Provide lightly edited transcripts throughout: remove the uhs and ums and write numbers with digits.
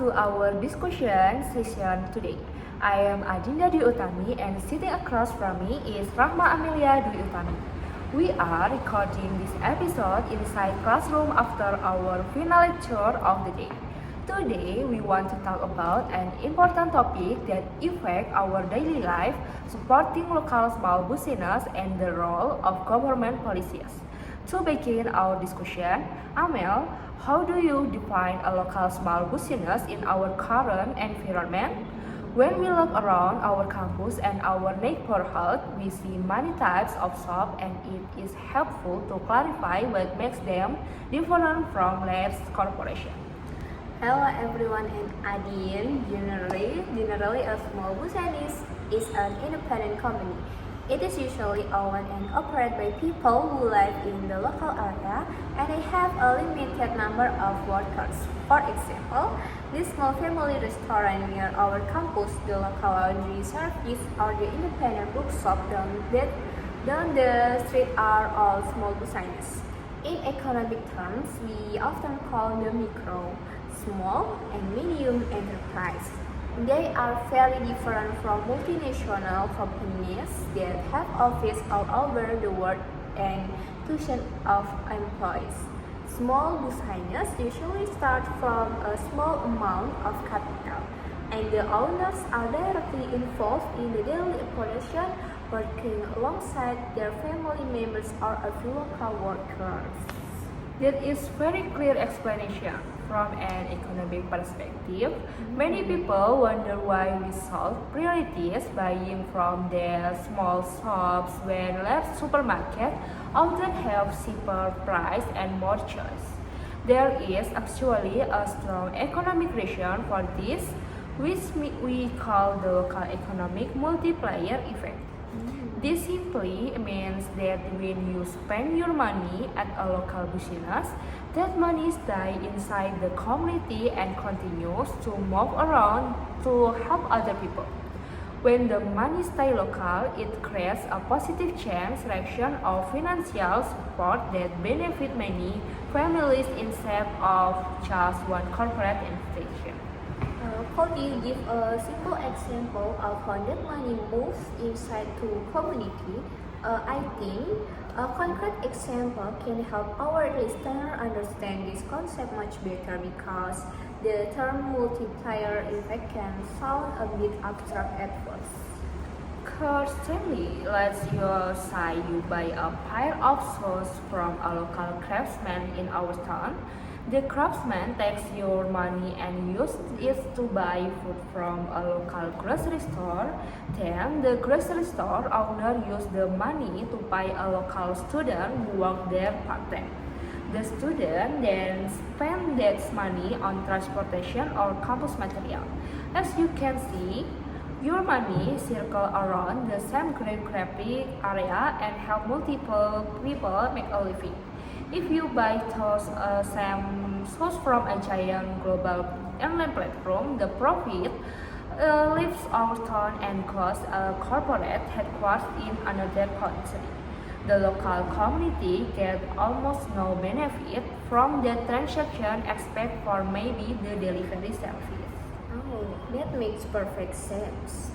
to our discussion session today. I am Adinda Dwi Utami and sitting across from me is Rahma Amelia Dwi Utami. We are recording this episode inside classroom after our final lecture of the day. Today we want to talk about an important topic that affects our daily life, supporting local small businesses and the role of government policies. To begin our discussion, Amel, how do you define a local small business in our current environment? When we look around our campus and our neighborhood, we see many types of shops and it is helpful to clarify what makes them different from large corporations. Hello everyone and Adin. Generally a small business is an independent company. It is usually owned and operated by people who live in the local area and they have a limited number of workers. For example, this small family restaurant near our campus, the local laundry service, or the independent bookshop down the street are all small businesses. In economic terms, we often call them micro, small, and medium enterprise. They are very different from multinational companies that have offices all over the world and thousands of employees. Small businesses usually start from a small amount of capital, and the owners are directly involved in the daily operation, working alongside their family members or a few local workers. That is very clear explanation. From an economic perspective, many people wonder why we solve priorities buying from their small shops when large supermarkets often have cheaper price and more choice. There is actually a strong economic reason for this, which we call the local economic multiplier effect. This simply means that when you spend your money at a local business, that money stays inside the community and continues to move around to help other people. When the money stays local, it creates a positive chain reaction of financial support that benefits many families instead of just one corporate institution. Could you give a simple example of how that money moves inside to community? I think a concrete example can help our listener understand this concept much better because the term multiplier effect can sound a bit abstract at first. Certainly, let's say you buy a pair of shoes from a local craftsman in our town. The craftsman takes your money and uses it to buy food from a local grocery store. Then the grocery store owner uses the money to pay a local student who works there part-time. The student then spends that money on transportation or campus material. As you can see, your money circles around the same geographic area and help multiple people make a living. If you buy those same shoes from a giant global online platform, the profit leaves our town and goes a corporate headquarters in another country. The local community gets almost no benefit from the transaction except for maybe the delivery service. Oh, that makes perfect sense.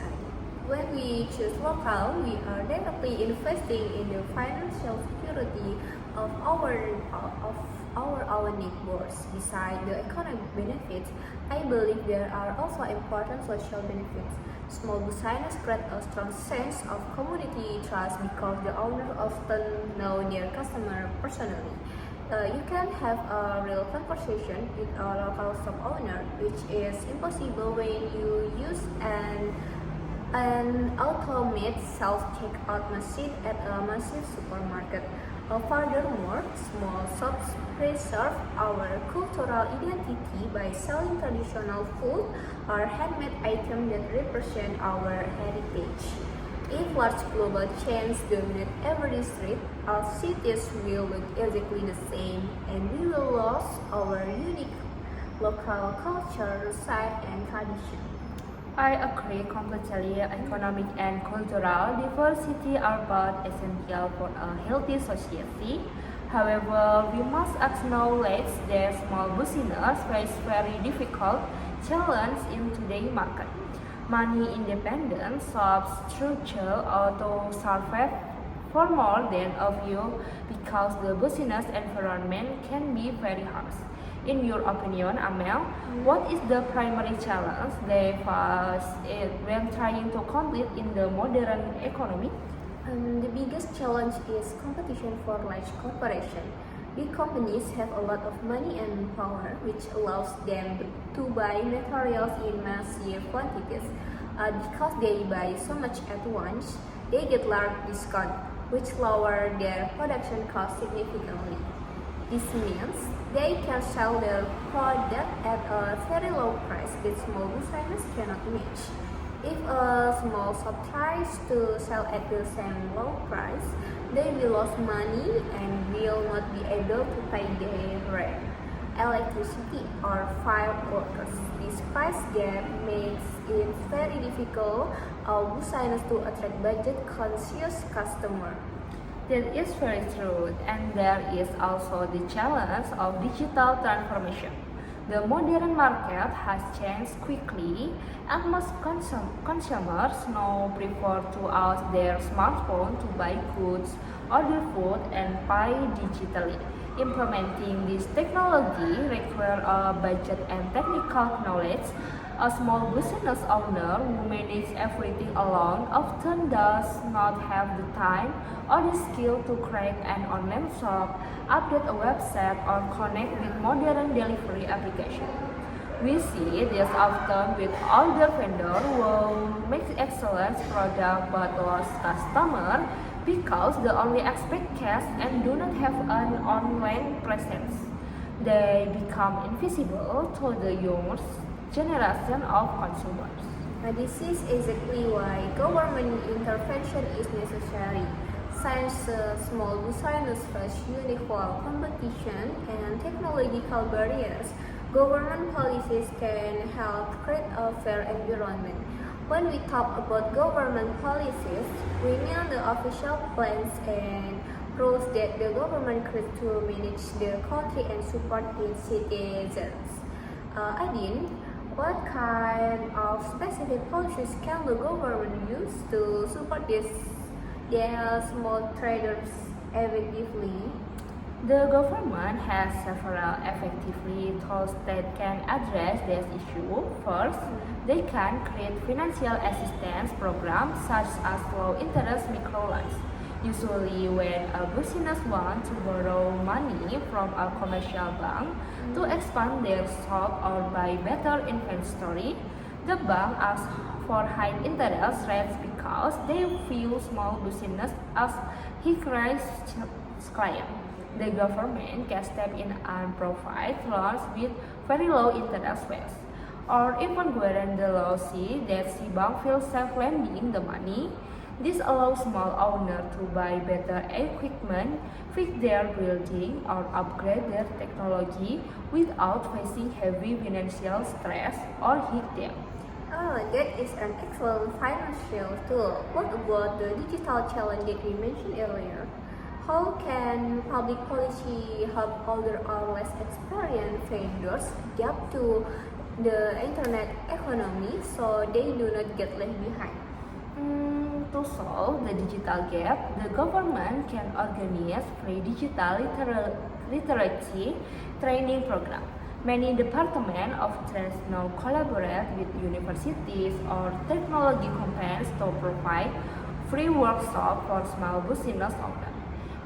When we choose local, we are directly investing in the financial security of our neighbors. Besides the economic benefits, I believe there are also important social benefits. Small businesses create a strong sense of community trust because the owner often know their customer personally. You can have a real conversation with a local shop owner, which is impossible when you use an automated self-checkout machine at a massive supermarket. Furthermore, small shops preserve our cultural identity by selling traditional food or handmade items that represent our heritage. If large global chains dominate every street, our cities will look exactly the same and we will lose our unique local culture, site, and tradition. I agree completely. Economic and cultural diversity are both essential for a healthy society. However, we must acknowledge that small businesses face very difficult challenge in today's market. Money independent shops structure auto survive for more than a few because the business environment can be very harsh. In your opinion, Amel, what is the primary challenge they face when trying to compete in the modern economy? The biggest challenge is competition for large corporations. Big companies have a lot of money and power, which allows them to buy materials in massive quantities. Because they buy so much at once, they get large discount, which lower their production cost significantly. This means they can sell their product at a very low price that small businesses cannot match. If a small shop tries to sell at the same low price, they will lose money and will not be able to pay their rent, electricity, or fire workers. This price gap makes it very difficult for businesses to attract budget-conscious customers. That is very true, and there is also the challenge of digital transformation. The modern market has changed quickly, and most consumers now prefer to use their smartphone to buy goods, order food, and pay digitally. Implementing this technology requires a budget and technical knowledge. A small business owner who manages everything alone often does not have the time or the skill to create an online shop, update a website, or connect with modern delivery applications. We see this often with older vendors who make excellent product but lost customers because they only expect cash and do not have an online presence. They become invisible to the younger generation of consumers. This is exactly why government intervention is necessary. Since small businesses face unequal competition and technological barriers, government policies can help create a fair environment. When we talk about government policies, we mean the official plans and rules that the government creates to manage the country and support its citizens. Adin, what kind of specific policies can the government use to support their small traders effectively? The government has several effectively tools that can address this issue. First, they can create financial assistance programs such as low interest microloans. Usually, when a business wants to borrow money from a commercial bank to expand their shop or buy better inventory, the bank asks for high interest rates because they view small business as high-risk clients. The government can step in and provide loans with very low interest rates, or even guarantee the law see that the bank feels safe lending the money. This allows small owners to buy better equipment, fix their building, or upgrade their technology without facing heavy financial stress or hit them. Oh, that is an excellent financial tool. What about the digital challenge that we mentioned earlier? How can public policy help older or less experienced vendors adapt to the internet economy so they do not get left behind? To solve the digital gap, the government can organize free digital literacy training program. Many departments of trade now collaborate with universities or technology companies to provide free workshops for small business owners.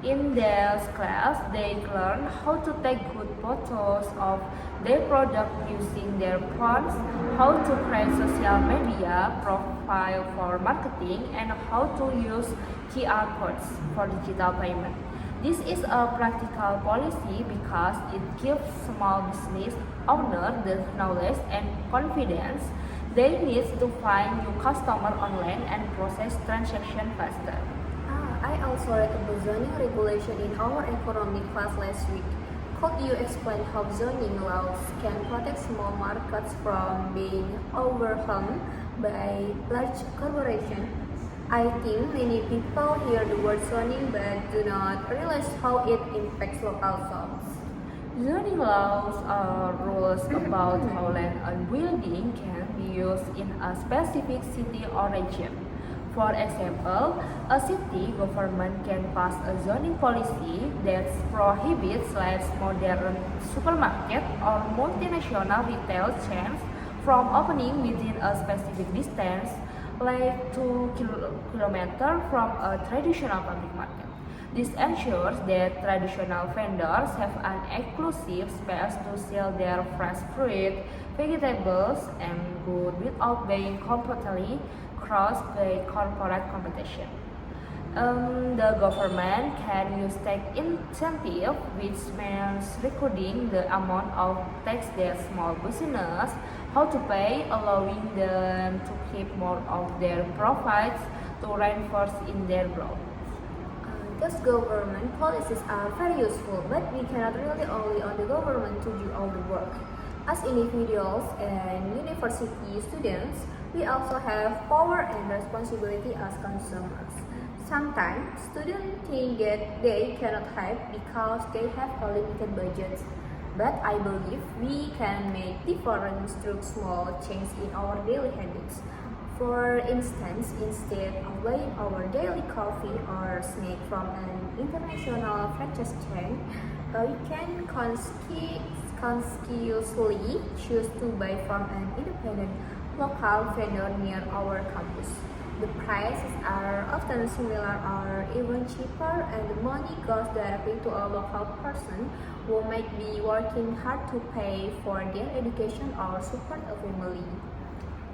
In this class, they learn how to take good photos of their product using their phones, how to create social media profile for marketing, and how to use QR codes for digital payment. This is a practical policy because it gives small business owners the knowledge and confidence they need to find new customers online and process transactions faster. I also read about zoning regulation in our economic class last week. Could you explain how zoning laws can protect small markets from being overwhelmed by large corporations? I think many people hear the word zoning but do not realize how it impacts local shops. Zoning laws are rules about how land and building can be used in a specific city or region. For example, a city government can pass a zoning policy that prohibits large modern supermarket or multinational retail chains from opening within a specific distance, like 2 kilometers from a traditional public market. This ensures that traditional vendors have an exclusive space to sell their fresh fruit, vegetables, and goods without being completely crossed by corporate competition. The government can use tax incentive, which means recording the amount of tax that small business how to pay, allowing them to keep more of their profits to reinforce in their growth. Those government policies are very useful, but we cannot rely only on the government to do all the work. As individuals and university students, we also have power and responsibility as consumers. Sometimes students think that they cannot help because they have a limited budget. But I believe we can make difference through small changes in our daily habits. For instance, instead of buying our daily coffee or snack from an international franchise chain, we can consciously choose to buy from an independent local vendor near our campus. The prices are often similar or even cheaper, and the money goes directly to a local person who might be working hard to pay for their education or support a family.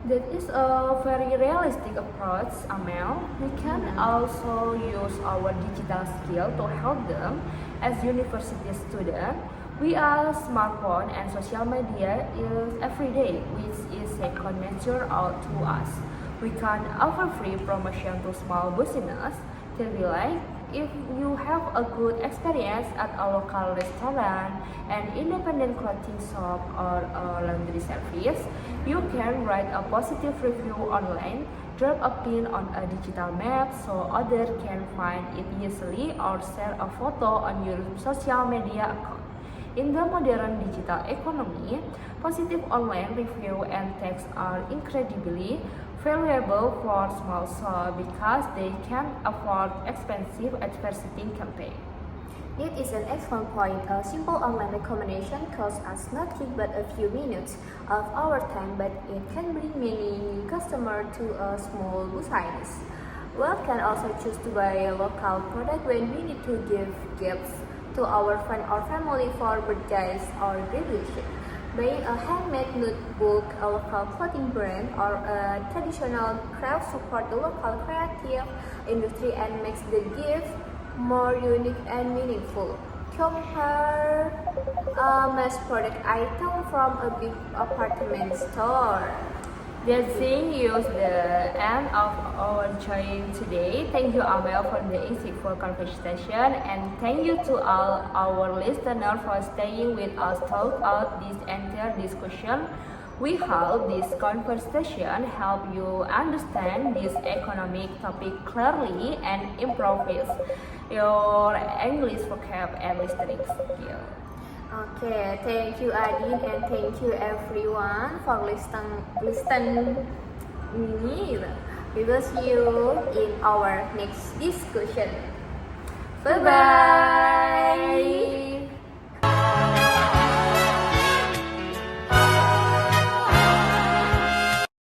That is a very realistic approach, Amel. We can also use our digital skill to help them. As university students, we are smartphone and social media is every day, which is second nature out to us. We can offer free promotion to small business. Tell me like if you have a good experience at a local restaurant, an independent clothing shop, or a laundry service, you can write a positive review online, drop a pin on a digital map so others can find it easily, or share a photo on your social media account. In the modern digital economy, positive online review and text are incredibly valuable for small shops because they can afford expensive advertising campaigns. That is an excellent point. A simple online recommendation costs us nothing but a few minutes of our time, but it can bring many new customers to a small business. We can also choose to buy a local product when we need to give gifts to our friend or family for birthdays or graduation. Buying a handmade notebook, a local clothing brand, or a traditional craft support the local creative industry and makes the gift more unique and meaningful. Compare a mass product item from a big apartment store. That thing is the end of our join today. Thank you, Amel, for the insightful conversation, and thank you to all our listeners for staying with us throughout this entire discussion. We hope this conversation help you understand this economic topic clearly and improves your English vocab and listening skill. Okay, thank you Adin and thank you everyone for listening me. We will see you in our next discussion. Bye bye.